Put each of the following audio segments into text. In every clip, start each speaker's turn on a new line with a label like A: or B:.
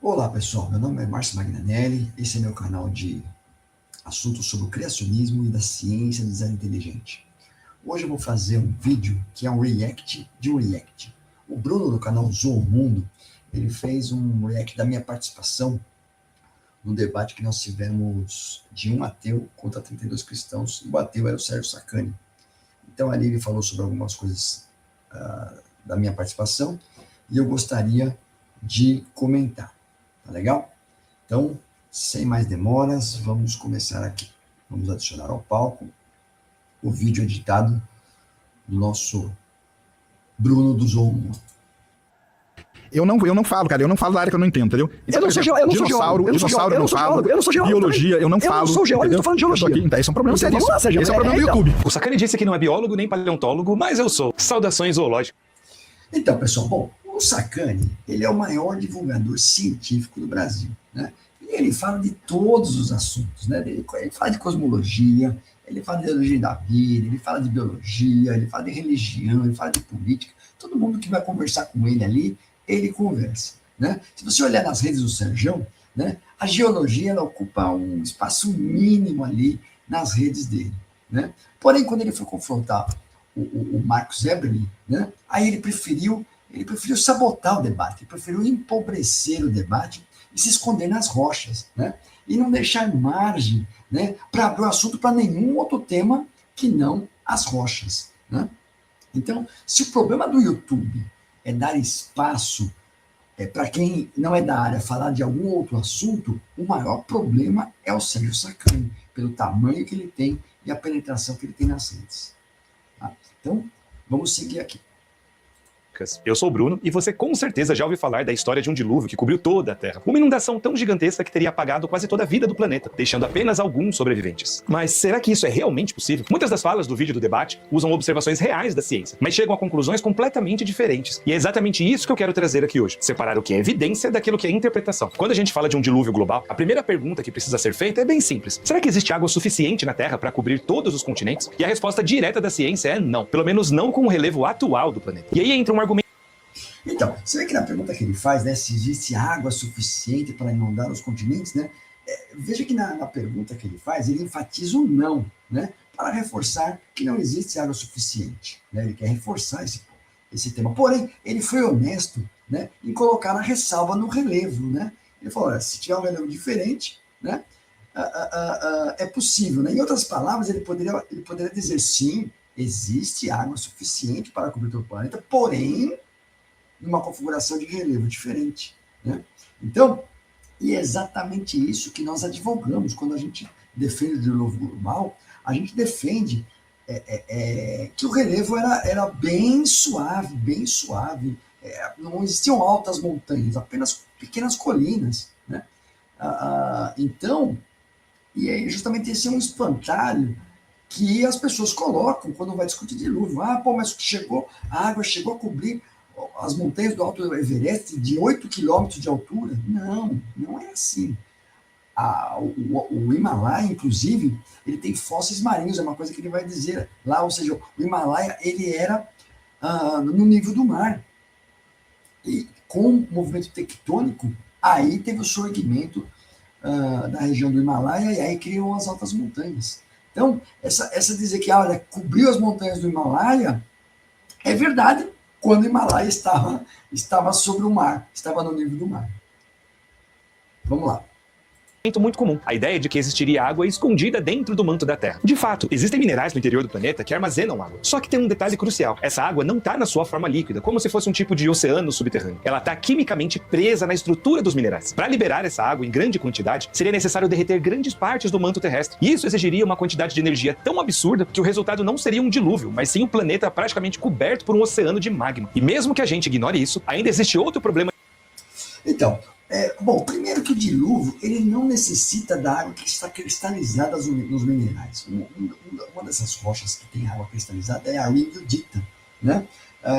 A: Olá pessoal, meu nome é Márcio Magnanelli, esse é meu canal de assuntos sobre o criacionismo e da ciência do design inteligente. Hoje eu vou fazer um vídeo que é um react de um react. O Bruno do canal Zoom Mundo, ele fez um react da minha participação no debate que nós tivemos de um ateu contra 32 cristãos, e o ateu era o Sérgio Sacani. Então ali ele falou sobre algumas coisas da minha participação e eu gostaria de comentar. Tá legal? Então, sem mais demoras, vamos começar aqui. Vamos adicionar ao palco o vídeo editado do nosso Bruno do Zoom.
B: Eu não falo, cara, eu não falo da área que eu não entendo, entendeu?
C: Eu não sou geólogo, eu não sou geólogo,
B: biologia, eu não falo.
C: Eu não sou geólogo, eu tô falando de geologia.
B: Então, esse é um problema sério.
C: Esse
B: é o problema do YouTube.
D: O Sacani disse que não é biólogo nem paleontólogo, mas eu sou. Saudações zoológicas.
A: Então, pessoal, bom, o Sacani, ele é o maior divulgador científico do Brasil, né? E ele fala de todos os assuntos, né? Ele fala de cosmologia, ele fala de origem da vida, ele fala de biologia, ele fala de religião, ele fala de política. Todo mundo que vai conversar com ele ali, ele conversa, né? Se você olhar nas redes do Serjão, né, a geologia ela ocupa um espaço mínimo ali nas redes dele, né? Porém, quando ele foi confrontar o Marcos Eberle, né, aí ele preferiu sabotar o debate, ele preferiu empobrecer o debate e se esconder nas rochas, né? E não deixar margem, né, para abrir o assunto para nenhum outro tema que não as rochas, né? Então, se o problema do YouTube é dar espaço para quem não é da área falar de algum outro assunto, o maior problema é o Sérgio Sacani, pelo tamanho que ele tem e a penetração que ele tem nas redes. Tá? Então, vamos seguir aqui.
D: Eu sou o Bruno e você com certeza já ouviu falar da história de um dilúvio que cobriu toda a Terra. Uma inundação tão gigantesca que teria apagado quase toda a vida do planeta, deixando apenas alguns sobreviventes. Mas será que isso é realmente possível? Muitas das falas do vídeo do debate usam observações reais da ciência, mas chegam a conclusões completamente diferentes. E é exatamente isso que eu quero trazer aqui hoje. Separar o que é evidência daquilo que é interpretação. Quando a gente fala de um dilúvio global, a primeira pergunta que precisa ser feita é bem simples. Será que existe água suficiente na Terra para cobrir todos os continentes? E a resposta direta da ciência é não. Pelo menos não com o relevo atual do planeta. E aí entra um argumento.
A: Então, você vê que na pergunta que ele faz, né, se existe água suficiente para inundar os continentes, né, veja que na pergunta que ele faz, ele enfatiza o não, né, para reforçar que não existe água suficiente, né, ele quer reforçar esse tema. Porém, ele foi honesto, né, em colocar a ressalva no relevo, né, ele falou, olha, se tiver um relevo diferente, né, é possível, né, em outras palavras, ele poderia dizer, sim, existe água suficiente para cobrir todo o planeta, porém, numa configuração de relevo diferente, né? Então, e é exatamente isso que nós advogamos quando a gente defende o dilúvio global, a gente defende que o relevo era bem suave, não existiam altas montanhas, apenas pequenas colinas, né? Então, e é justamente esse é um espantalho que as pessoas colocam quando vai discutir dilúvio. Mas a água chegou a cobrir as montanhas do Alto Everest de 8 quilômetros de altura. Não, não é assim. O Himalaia, inclusive, ele tem fósseis marinhos, é uma coisa que ele vai dizer lá, ou seja, o Himalaia, ele era no nível do mar. E com o movimento tectônico, aí teve o surgimento da região do Himalaia e aí criam as altas montanhas. Então, essa dizer que olha, cobriu as montanhas do Himalaia, é verdade, quando o Himalaia estava sobre o mar, estava no nível do mar. Vamos lá.
D: Muito comum, a ideia de que existiria água escondida dentro do manto da Terra. De fato, existem minerais no interior do planeta que armazenam água. Só que tem um detalhe crucial. Essa água não está na sua forma líquida, como se fosse um tipo de oceano subterrâneo. Ela está quimicamente presa na estrutura dos minerais. Para liberar essa água em grande quantidade, seria necessário derreter grandes partes do manto terrestre. E isso exigiria uma quantidade de energia tão absurda que o resultado não seria um dilúvio, mas sim o planeta praticamente coberto por um oceano de magma. E mesmo que a gente ignore isso, ainda existe outro problema.
A: Então, bom, primeiro que o dilúvio, ele não necessita da água que está cristalizada nos minerais. Uma dessas rochas que tem água cristalizada é a ringildita, né?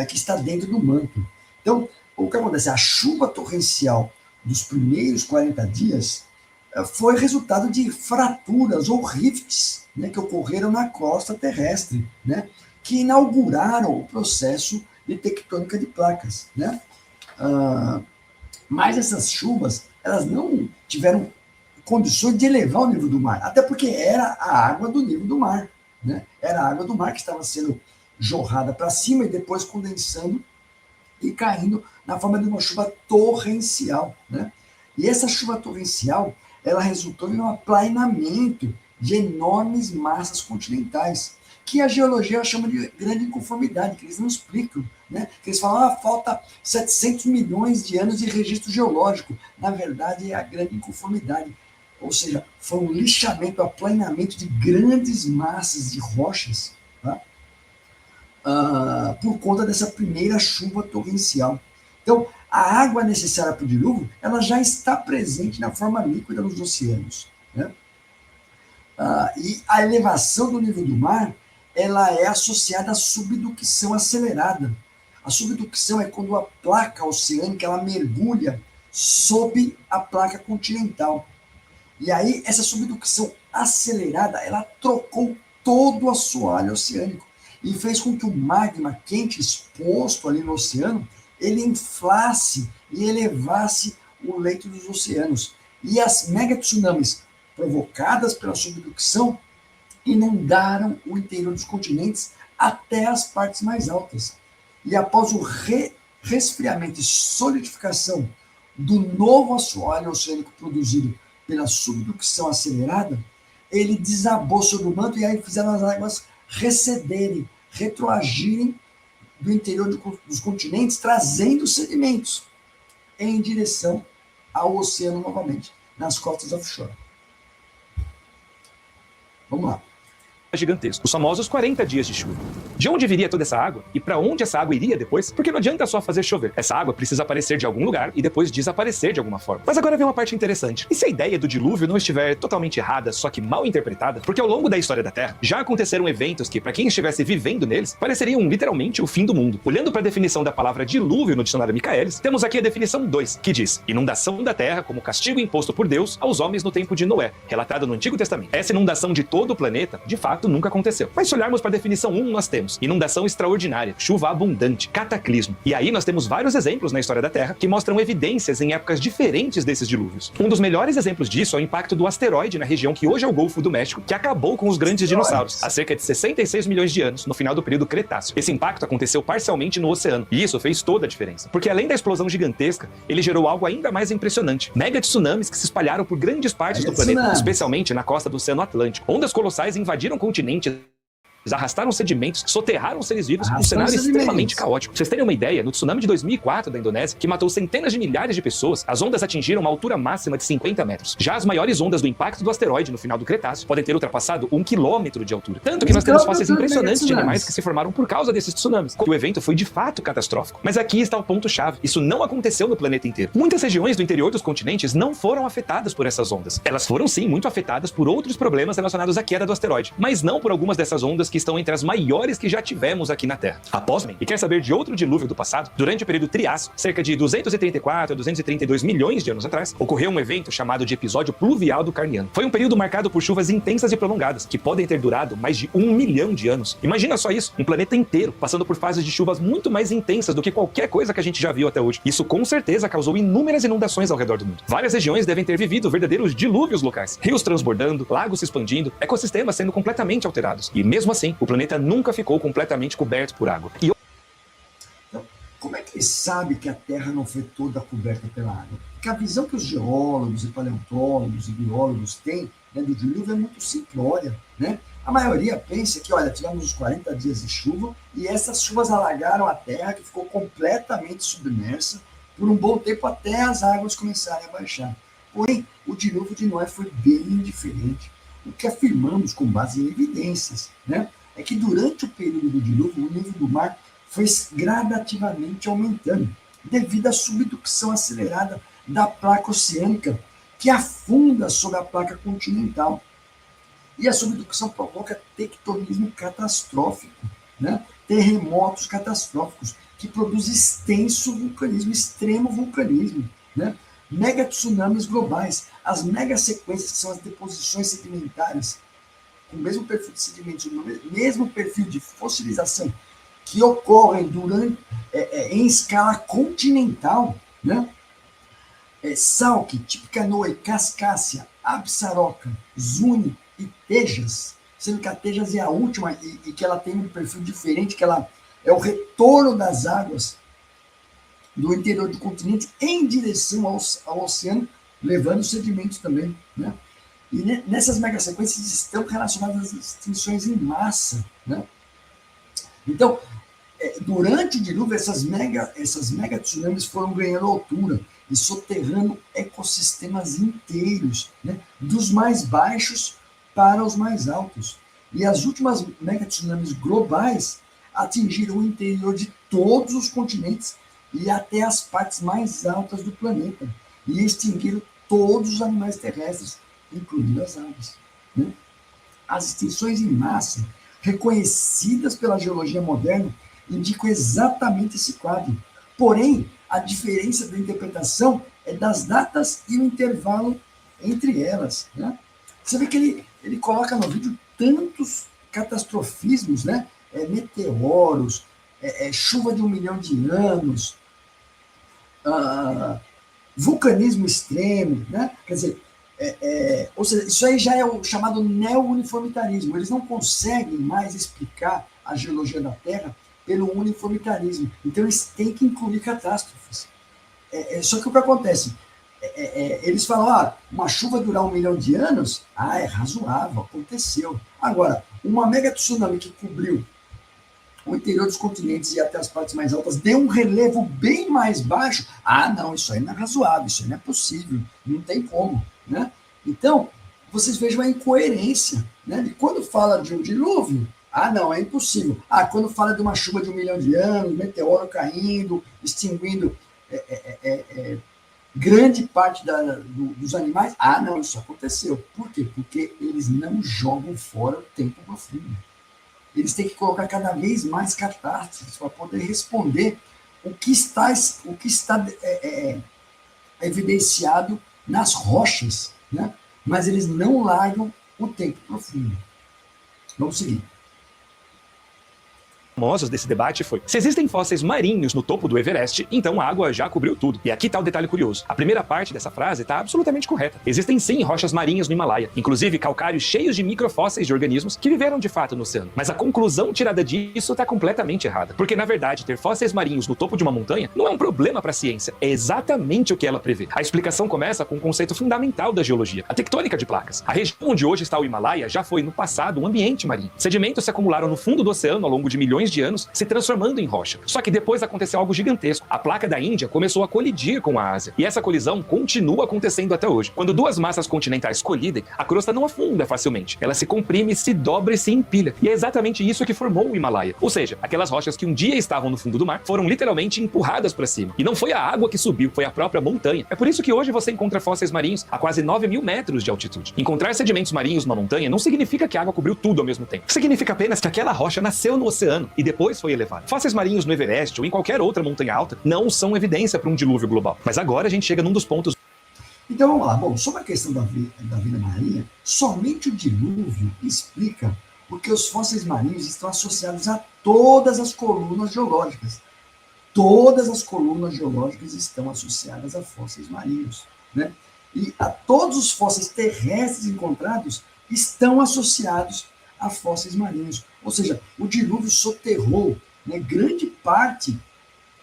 A: Que está dentro do manto. Então, o que acontece? A chuva torrencial dos primeiros 40 dias foi resultado de fraturas ou rifts, né, que ocorreram na crosta terrestre, né, que inauguraram o processo de tectônica de placas, né? Mas essas chuvas, elas não tiveram condições de elevar o nível do mar, até porque era a água do nível do mar, né? Era a água do mar que estava sendo jorrada para cima e depois condensando e caindo na forma de uma chuva torrencial, né? E essa chuva torrencial, ela resultou em um aplainamento de enormes massas continentais, que a geologia chama de grande inconformidade, que eles não explicam, né? Que eles falam, falta 700 milhões de anos de registro geológico. Na verdade, é a grande inconformidade. Ou seja, foi um lixamento, aplainamento de grandes massas de rochas, tá? Por conta dessa primeira chuva torrencial. Então, a água necessária para o dilúvio, ela já está presente na forma líquida nos oceanos, né? E a elevação do nível do mar, ela é associada à subducção acelerada. A subducção é quando a placa oceânica ela mergulha sob a placa continental. E aí, essa subducção acelerada, ela trocou todo o assoalho oceânico e fez com que o magma quente exposto ali no oceano, ele inflasse e elevasse o leito dos oceanos. E as megatsunamis provocadas pela subducção inundaram o interior dos continentes até as partes mais altas. E após o resfriamento e solidificação do novo assoalho oceânico produzido pela subducção acelerada, ele desabou sobre o manto e aí fizeram as águas recederem, retroagirem do interior dos continentes, trazendo sedimentos em direção ao oceano novamente, nas costas offshore. Vamos lá.
D: Gigantesco, os famosos 40 dias de chuva. De onde viria toda essa água? E para onde essa água iria depois? Porque não adianta só fazer chover. Essa água precisa aparecer de algum lugar e depois desaparecer de alguma forma. Mas agora vem uma parte interessante. E se a ideia do dilúvio não estiver totalmente errada, só que mal interpretada? Porque ao longo da história da Terra, já aconteceram eventos que, para quem estivesse vivendo neles, pareceriam literalmente o fim do mundo. Olhando para a definição da palavra dilúvio no dicionário Michaelis, temos aqui a definição 2, que diz: inundação da terra como castigo imposto por Deus aos homens no tempo de Noé, relatado no Antigo Testamento. Essa inundação de todo o planeta, de fato, nunca aconteceu. Mas se olharmos para a definição 1, nós temos inundação extraordinária, chuva abundante, cataclismo. E aí nós temos vários exemplos na história da Terra que mostram evidências em épocas diferentes desses dilúvios. Um dos melhores exemplos disso é o impacto do asteroide na região que hoje é o Golfo do México, que acabou com os grandes dinossauros há cerca de 66 milhões de anos, no final do período Cretáceo. Esse impacto aconteceu parcialmente no oceano, e isso fez toda a diferença. Porque além da explosão gigantesca, ele gerou algo ainda mais impressionante. Mega tsunamis que se espalharam por grandes partes do planeta, especialmente na costa do Oceano Atlântico. Ondas colossais invadiram continentes, arrastaram sedimentos, soterraram seres vivos, um cenário extremamente caótico. Pra vocês terem uma ideia, no tsunami de 2004 da Indonésia, que matou centenas de milhares de pessoas, as ondas atingiram uma altura máxima de 50 metros. Já as maiores ondas do impacto do asteroide no final do Cretáceo podem ter ultrapassado 1 quilômetro de altura. Tanto que nós temos fósseis impressionantes de animais que se formaram por causa desses tsunamis. O evento foi de fato catastrófico. Mas aqui está o ponto-chave. Isso não aconteceu no planeta inteiro. Muitas regiões do interior dos continentes não foram afetadas por essas ondas. Elas foram sim muito afetadas por outros problemas relacionados à queda do asteroide, mas não por algumas dessas ondas que estão entre as maiores que já tivemos aqui na Terra. E quer saber de outro dilúvio do passado? Durante o período Triássico, cerca de 234 a 232 milhões de anos atrás, ocorreu um evento chamado de episódio pluvial do Carniano. Foi um período marcado por chuvas intensas e prolongadas, que podem ter durado mais de 1 milhão de anos. Imagina só isso, um planeta inteiro passando por fases de chuvas muito mais intensas do que qualquer coisa que a gente já viu até hoje. Isso com certeza causou inúmeras inundações ao redor do mundo. Várias regiões devem ter vivido verdadeiros dilúvios locais, rios transbordando, lagos se expandindo, ecossistemas sendo completamente alterados. E mesmo assim, o planeta nunca ficou completamente coberto por água.
A: Então, como é que ele sabe que a Terra não foi toda coberta pela água? Porque a visão que os geólogos e paleontólogos e biólogos têm, né, do dilúvio é muito simplória, né? A maioria pensa que, olha, tivemos os 40 dias de chuva e essas chuvas alagaram a Terra, que ficou completamente submersa por um bom tempo até as águas começarem a baixar. Porém, o dilúvio de Noé foi bem diferente. O que afirmamos com base em evidências, né, é que durante o período do dilúvio, o nível do mar foi gradativamente aumentando, devido à subducção acelerada da placa oceânica, que afunda sobre a placa continental. E a subducção provoca tectonismo catastrófico, né? Terremotos catastróficos, que produz extenso vulcanismo, extremo vulcanismo, né? Mega tsunamis globais, as mega sequências, que são as deposições sedimentares, com o mesmo perfil de sedimentos, o mesmo perfil de fossilização, que ocorrem em escala continental, né? Salque, Tipicanoe, Cascácia, Absaroca, Zune e Tejas, sendo que a Tejas é a última e que ela tem um perfil diferente, que ela é o retorno das águas do interior do continente em direção ao oceano, levando sedimentos também, né? E nessas megasequências estão relacionadas às extinções em massa, né? Então, durante o dilúvio, essas mega tsunamis foram ganhando altura e soterrando ecossistemas inteiros, né? Dos mais baixos para os mais altos. E as últimas mega tsunamis globais atingiram o interior de todos os continentes e até as partes mais altas do planeta, e extinguiram todos os animais terrestres, incluindo as aves, né? As extinções em massa, reconhecidas pela geologia moderna, indicam exatamente esse quadro. Porém, a diferença da interpretação é das datas e o intervalo entre elas, né? Você vê que ele coloca no vídeo tantos catastrofismos, né? Meteoros, chuva de 1 milhão de anos, vulcanismo extremo, né? Quer dizer, ou seja, isso aí já é o chamado neo-uniformitarismo. Eles não conseguem mais explicar a geologia da Terra pelo uniformitarismo. Então, eles têm que incluir catástrofes. Só que o que acontece? Eles falam, uma chuva durar 1 milhão de anos, é razoável, aconteceu. Agora, uma mega tsunami que cobriu o interior dos continentes e até as partes mais altas, deu um relevo bem mais baixo. Não, isso aí não é razoável, isso aí não é possível, não tem como, né? Então, vocês vejam a incoerência, né? E quando fala de um dilúvio, não, é impossível. Quando fala de uma chuva de 1 milhão de anos, meteoro caindo, extinguindo grande parte dos animais, não, isso aconteceu. Por quê? Porque eles não jogam fora o tempo profundo. Eles têm que colocar cada vez mais catástrofes para poder responder o que está evidenciado nas rochas, né? Mas eles não largam o tempo profundo. Vamos seguir.
D: Famosos desse debate foi: se existem fósseis marinhos no topo do Everest, então a água já cobriu tudo. E aqui está o detalhe curioso. A primeira parte dessa frase está absolutamente correta. Existem sim rochas marinhas no Himalaia, inclusive calcários cheios de microfósseis de organismos que viveram de fato no oceano. Mas a conclusão tirada disso está completamente errada. Porque, na verdade, ter fósseis marinhos no topo de uma montanha não é um problema para a ciência. É exatamente o que ela prevê. A explicação começa com um conceito fundamental da geologia: a tectônica de placas. A região onde hoje está o Himalaia já foi, no passado, um ambiente marinho. Sedimentos se acumularam no fundo do oceano ao longo de milhões de anos, se transformando em rocha. Só que depois aconteceu algo gigantesco. A placa da Índia começou a colidir com a Ásia. E essa colisão continua acontecendo até hoje. Quando duas massas continentais colidem, a crosta não afunda facilmente. Ela se comprime, se dobra e se empilha. E é exatamente isso que formou o Himalaia. Ou seja, aquelas rochas que um dia estavam no fundo do mar foram literalmente empurradas para cima. E não foi a água que subiu, foi a própria montanha. É por isso que hoje você encontra fósseis marinhos a quase 9.000 metros de altitude. Encontrar sedimentos marinhos numa montanha não significa que a água cobriu tudo ao mesmo tempo. Significa apenas que aquela rocha nasceu no oceano e depois foi elevado. Fósseis marinhos no Everest ou em qualquer outra montanha alta não são evidência para um dilúvio global. Mas agora a gente chega num dos pontos.
A: Então vamos lá. Bom, sobre a questão da vida marinha, somente o dilúvio explica porque os fósseis marinhos estão associados a todas as colunas geológicas. Todas as colunas geológicas estão associadas a fósseis marinhos, né? E a todos os fósseis terrestres encontrados estão associados a fósseis marinhos. Ou seja, o dilúvio soterrou, né, grande parte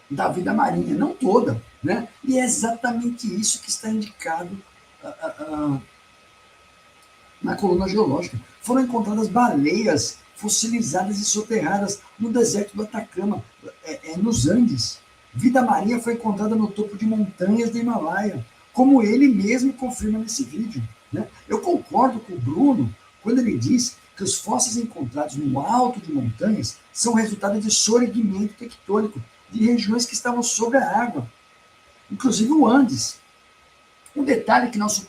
A: da vida marinha, não toda, né? E é exatamente isso que está indicado na coluna geológica. Foram encontradas baleias fossilizadas e soterradas no deserto do Atacama, nos Andes. Vida marinha foi encontrada no topo de montanhas do Himalaia, como ele mesmo confirma nesse vídeo, né? Eu concordo com o Bruno quando ele diz que os fósseis encontrados no alto de montanhas são resultado de sorgimento tectônico de regiões que estavam sob a água, inclusive o Andes. Um detalhe que nosso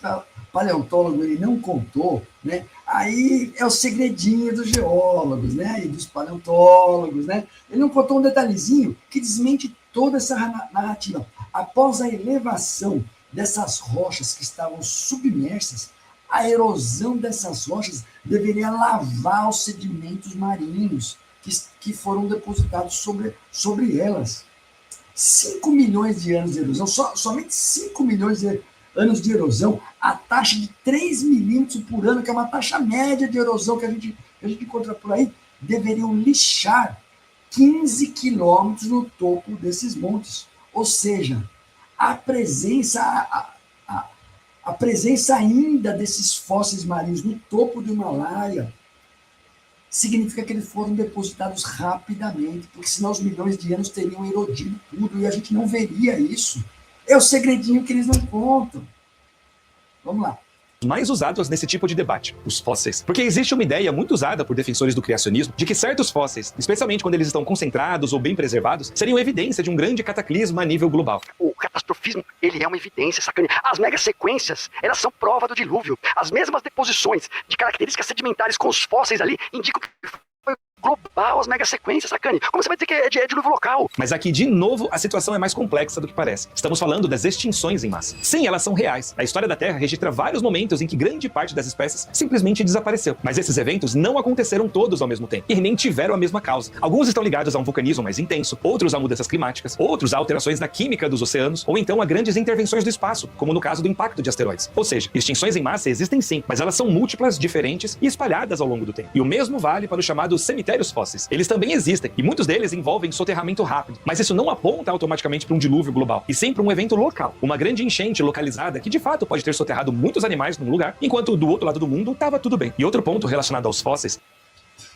A: paleontólogo ele não contou, né? Aí é o segredinho dos geólogos, né? E dos paleontólogos, né? Ele não contou um detalhezinho que desmente toda essa narrativa. Após a elevação dessas rochas que estavam submersas, a erosão dessas rochas deveria lavar os sedimentos marinhos que foram depositados sobre elas. 5 milhões de anos de erosão, somente 5 milhões de anos de erosão, a taxa de 3 milímetros por ano, que é uma taxa média de erosão que a gente encontra por aí, deveriam lixar 15 quilômetros no topo desses montes. Ou seja, a presença ainda desses fósseis marinhos no topo do Himalaia significa que eles foram depositados rapidamente, porque senão os milhões de anos teriam erodido tudo e a gente não veria isso. É o segredinho que eles não contam. Vamos lá.
D: Mais usados nesse tipo de debate, os fósseis. Porque existe uma ideia muito usada por defensores do criacionismo de que certos fósseis, especialmente quando eles estão concentrados ou bem preservados, seriam evidência de um grande cataclisma a nível global.
C: O catastrofismo, ele é uma evidência, sacane. As megasequências, elas são prova do dilúvio. As mesmas deposições de características sedimentares com os fósseis ali indicam que foi global as megasequências, sacane. Como você vai dizer que é dilúvio local?
D: Mas aqui, de novo, a situação é mais complexa do que parece. Estamos falando das extinções em massa. Sim, elas são reais. A história da Terra registra vários momentos em que grande parte das espécies simplesmente desapareceu. Mas esses eventos não aconteceram todos ao mesmo tempo e nem tiveram a mesma causa. Alguns estão ligados a um vulcanismo mais intenso, outros a mudanças climáticas, outros a alterações na química dos oceanos, ou então a grandes intervenções do espaço, como no caso do impacto de asteroides. Ou seja, extinções em massa existem sim, mas elas são múltiplas, diferentes e espalhadas ao longo do tempo. E o mesmo vale para os chamados cemitérios fósseis. Eles também existem, e muitos deles envolvem soterramento rápido. Mas isso não aponta automaticamente para um dilúvio global, e sim para um evento local. Uma grande enchente localizada que de fato pode ter soterrado muitos animais num lugar, enquanto do outro lado do mundo estava tudo bem. E outro ponto relacionado aos fósseis.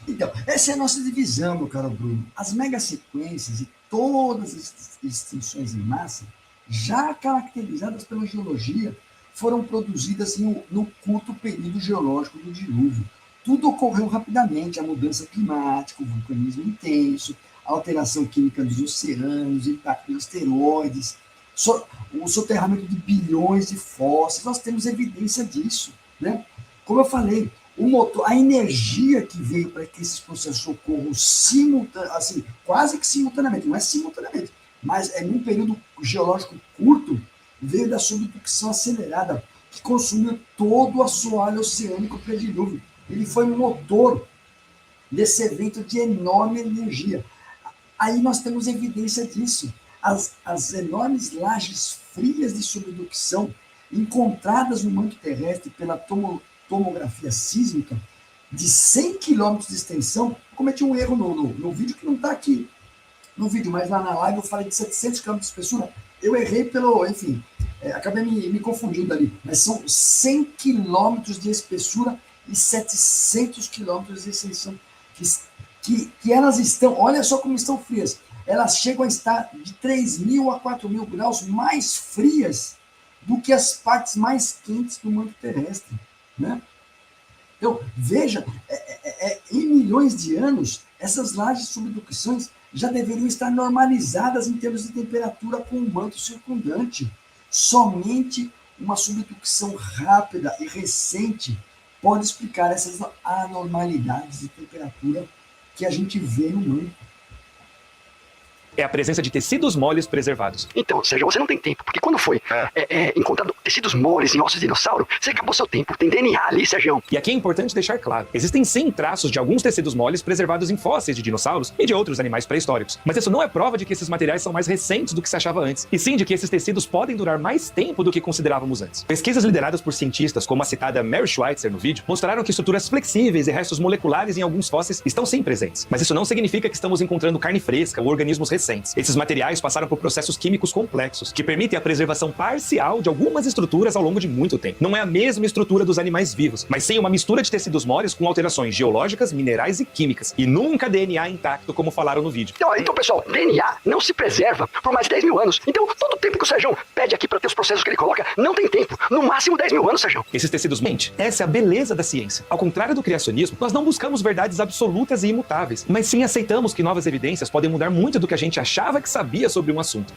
A: Então, essa é a nossa divisão, meu caro Bruno. As megasequências e todas as extinções em massa, já caracterizadas pela geologia, foram produzidas no curto período geológico do dilúvio. Tudo ocorreu rapidamente, a mudança climática, o vulcanismo intenso, a alteração química dos oceanos, o impacto de asteroides, o soterramento de bilhões de fósseis. Nós temos evidência disso, né? Como eu falei, o motor, a energia que veio para que esses processos ocorram assim, quase que simultaneamente, não é simultaneamente, mas é num período geológico curto, veio da subducção acelerada, que consumiu todo o assoalho oceânico pré-dilúvio. Ele foi um motor desse evento de enorme energia. Aí nós temos evidência disso. As enormes lajes frias de subducção encontradas no manto terrestre pela tomografia sísmica de 100 km de extensão. Eu cometi um erro no vídeo que não está aqui no vídeo, mas lá na live eu falei de 700 km de espessura. Eu errei enfim, acabei me confundindo ali. Mas são 100 km de espessura e 700 quilômetros de extensão, que elas estão, olha só como estão frias, elas chegam a estar de 3.000 a 4.000 graus mais frias do que as partes mais quentes do manto terrestre, né? Então, veja, em milhões de anos, essas lajes de subducções já deveriam estar normalizadas em termos de temperatura com o manto circundante. Somente uma subducção rápida e recente pode explicar essas anormalidades de temperatura que a gente vê no manto.
D: É a presença de tecidos moles preservados.
C: Então, Sérgio, você não tem tempo, porque quando foi encontrado tecidos moles em ossos de dinossauro, você acabou seu tempo. Tem DNA ali, Sérgio.
D: E aqui é importante deixar claro, existem sim traços de alguns tecidos moles preservados em fósseis de dinossauros e de outros animais pré-históricos. Mas isso não é prova de que esses materiais são mais recentes do que se achava antes, e sim de que esses tecidos podem durar mais tempo do que considerávamos antes. Pesquisas lideradas por cientistas, como a citada Mary Schweitzer no vídeo, mostraram que estruturas flexíveis e restos moleculares em alguns fósseis estão sim presentes. Mas isso não significa que estamos encontrando carne fresca ou organismos recentes. Esses materiais passaram por processos químicos complexos, que permitem a preservação parcial de algumas estruturas ao longo de muito tempo. Não é a mesma estrutura dos animais vivos, mas sim uma mistura de tecidos moles com alterações geológicas, minerais e químicas. E nunca DNA intacto, como falaram no vídeo.
C: Então, pessoal, DNA não se preserva por mais de 10 mil anos. Então, todo o tempo que o Sérgio pede aqui para ter os processos que ele coloca, não tem tempo. No máximo 10 mil anos, Sérgio.
D: Esses tecidos mente. Essa é a beleza da ciência. Ao contrário do criacionismo, nós não buscamos verdades absolutas e imutáveis, mas sim aceitamos que novas evidências podem mudar muito do que a gente achava que sabia sobre um assunto.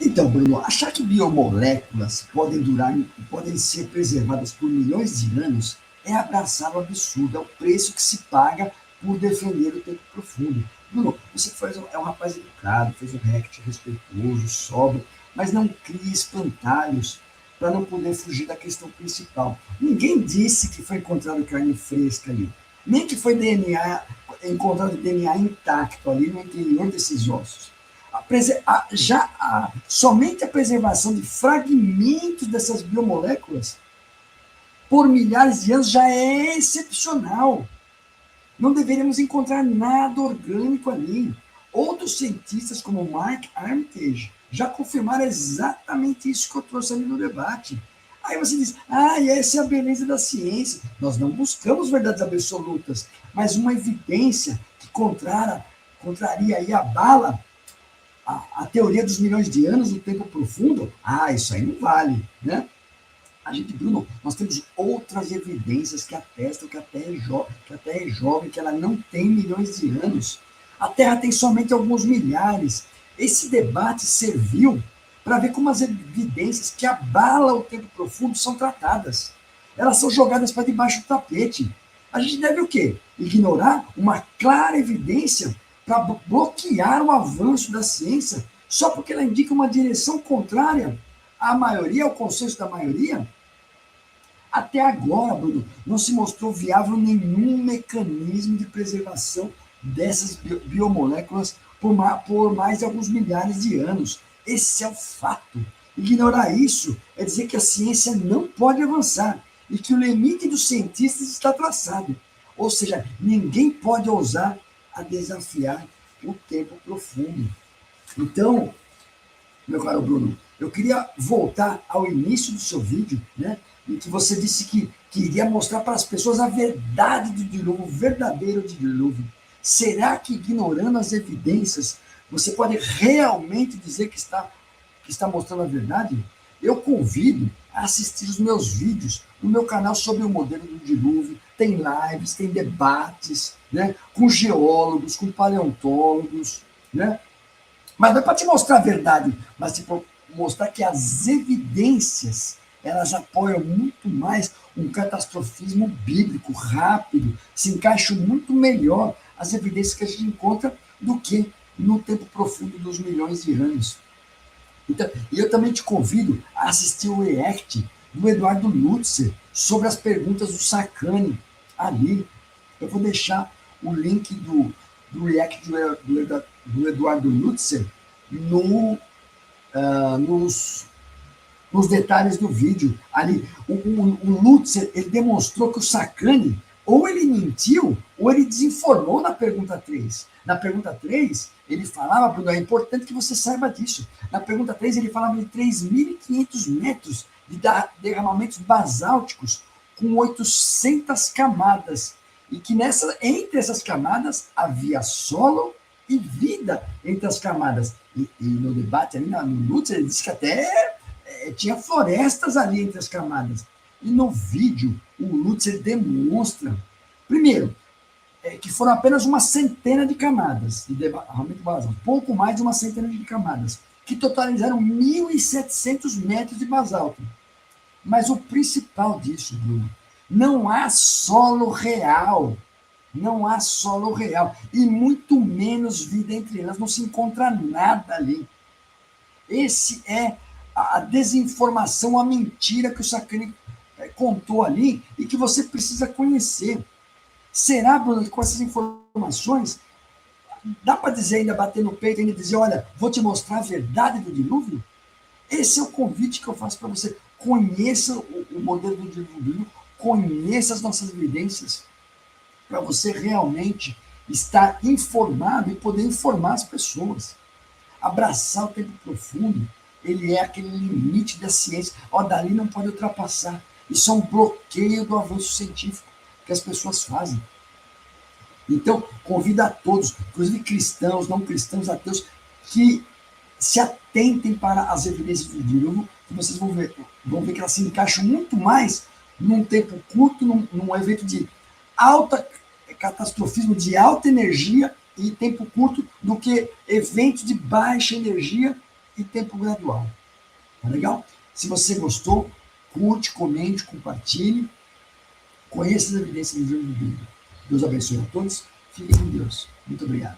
A: Então, Bruno, achar que biomoléculas podem ser preservadas por milhões de anos é abraçar o absurdo, é o preço que se paga por defender o tempo profundo. Bruno, você é um rapaz educado, fez um react respeitoso, sóbrio, mas não crie espantalhos para não poder fugir da questão principal. Ninguém disse que foi encontrado carne fresca ali, nem que foi DNA. encontrado DNA intacto ali no interior desses ossos. Somente a preservação de fragmentos dessas biomoléculas por milhares de anos já é excepcional. Não deveríamos encontrar nada orgânico ali. Outros cientistas, como Mark Armitage, já confirmaram exatamente isso que eu trouxe ali no debate. Aí você diz, essa é a beleza da ciência. Nós não buscamos verdades absolutas, mas uma evidência que contraria e abala a teoria dos milhões de anos do tempo profundo. Isso aí não vale, né? Bruno, nós temos outras evidências que atestam que a Terra é jovem, que ela não tem milhões de anos. A Terra tem somente alguns milhares. Esse debate serviu para ver como as evidências que abalam o tempo profundo são tratadas. Elas são jogadas para debaixo do tapete. A gente deve o quê? Ignorar uma clara evidência para bloquear o avanço da ciência só porque ela indica uma direção contrária à maioria, ao consenso da maioria? Até agora, Bruno, não se mostrou viável nenhum mecanismo de preservação dessas biomoléculas por mais de alguns milhares de anos. Esse é o fato. Ignorar isso é dizer que a ciência não pode avançar e que o limite dos cientistas está traçado. Ou seja, ninguém pode ousar a desafiar o tempo profundo. Então, meu caro Bruno, eu queria voltar ao início do seu vídeo, né, em que você disse que iria mostrar para as pessoas a verdade do dilúvio, o verdadeiro dilúvio. Será que, ignorando as evidências, você pode realmente dizer que está mostrando a verdade? Eu convido a assistir os meus vídeos no meu canal sobre o modelo do dilúvio. Tem lives, tem debates, né, com geólogos, com paleontólogos, né? Mas não é para te mostrar a verdade, mas para mostrar que as evidências, elas apoiam muito mais um catastrofismo bíblico, rápido, se encaixam muito melhor as evidências que a gente encontra do que no tempo profundo dos milhões de anos. Então, e eu também te convido a assistir o react do Eduardo Lutzer sobre as perguntas do Sacani ali. Eu vou deixar o link do react do Eduardo Lutzer nos detalhes do vídeo. Ali, o Lutzer, ele demonstrou que o Sacani, ou ele mentiu, ou ele desinformou na pergunta 3. Na pergunta 3, ele falava, Bruno, é importante que você saiba disso. Na pergunta 3, ele falava de 3.500 metros de derramamentos basálticos com 800 camadas. E que entre essas camadas havia solo e vida entre as camadas. E no debate ali, no Lutzer, ele disse que até tinha florestas ali entre as camadas. E no vídeo, o Lutzer demonstra, primeiro, que foram apenas uma centena de camadas de derramamento basáltico, pouco mais de uma centena de camadas, que totalizaram 1.700 metros de basalto. Mas o principal disso, Bruno, não há solo real, e muito menos vida entre elas, não se encontra nada ali. Esse é a desinformação, a mentira que o Sacani contou ali e que você precisa conhecer. Será, Bruno, que com essas informações dá para dizer, ainda bater no peito, ainda dizer, olha, vou te mostrar a verdade do dilúvio? Esse é o convite que eu faço para você. Conheça o modelo do dilúvio, conheça as nossas evidências, para você realmente estar informado e poder informar as pessoas. Abraçar o tempo profundo, ele é aquele limite da ciência. Dali não pode ultrapassar. Isso é um bloqueio do avanço científico que as pessoas fazem. Então, convido a todos, inclusive cristãos, não cristãos, ateus, que se atentem para as evidências do dilúvio, que vocês vão ver que elas se encaixam muito mais num tempo curto, num evento de alta catastrofismo, de alta energia e tempo curto, do que eventos de baixa energia e tempo gradual. Tá legal? Se você gostou, curte, comente, compartilhe. Conheça as evidências do livro do Bíblia. Deus abençoe a todos. Fiquem com Deus. Muito obrigado.